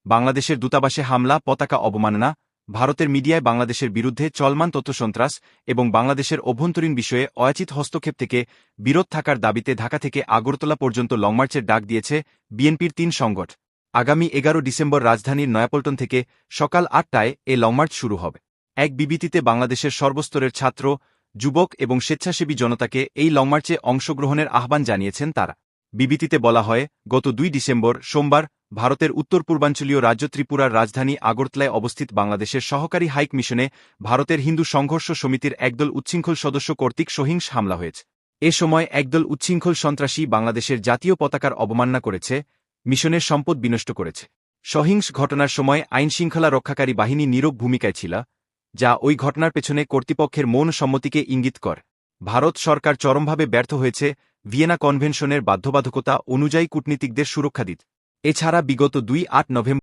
বাংলাদেশের দূতাবাসে হামলা, পতাকা অবমাননা, ভারতের মিডিয়ায় বাংলাদেশের বিরুদ্ধে চলমান তথ্যসন্ত্রাস এবং বাংলাদেশের অভ্যন্তরীণ বিষয়ে অয়াচিত হস্তক্ষেপ থেকে বিরত থাকার দাবিতে ঢাকা থেকে আগরতলা পর্যন্ত লংমার্চের ডাক দিয়েছে বিএনপির ৩ সংগঠন। আগামী ১১ ডিসেম্বর রাজধানীর নয়াপল্টন থেকে সকাল ৮টায় এ লংমার্চ শুরু হবে। এক বিবৃতিতে বাংলাদেশের সর্বস্তরের ছাত্র, যুবক এবং স্বেচ্ছাসেবী জনতাকে এই লংমার্চে অংশগ্রহণের আহ্বান জানিয়েছেন তারা। বিবৃতিতে বলা হয়, গত ২ ডিসেম্বর সোমবার ভারতের উত্তর পূর্বাঞ্চলীয় রাজ্য ত্রিপুরার রাজধানী আগরতলায় অবস্থিত বাংলাদেশের সহকারী হাইকমিশনে ভারতের হিন্দু সংঘর্ষ সমিতির একদল উচ্ছৃঙ্খল সদস্য কর্তৃক সহিংস হামলা হয়েছে। এ সময় একদল উচ্ছৃঙ্খল সন্ত্রাসী বাংলাদেশের জাতীয় পতাকার অবমাননা করেছে, মিশনের সম্পদ বিনষ্ট করেছে। সহিংস ঘটনার সময় আইনশৃঙ্খলা রক্ষাকারী বাহিনী নীরব ভূমিকায় ছিল, যা ওই ঘটনার পেছনে কর্তৃপক্ষের মৌন সম্মতিকে ইঙ্গিত করে। ভারত সরকার চরমভাবে ব্যর্থ হয়েছে ভিয়েনা কনভেনশনের বাধ্যবাধকতা অনুযায়ী কূটনীতিকদের সুরক্ষা দিতে। এছাড়া বিগত ২-৮ নভেম্বর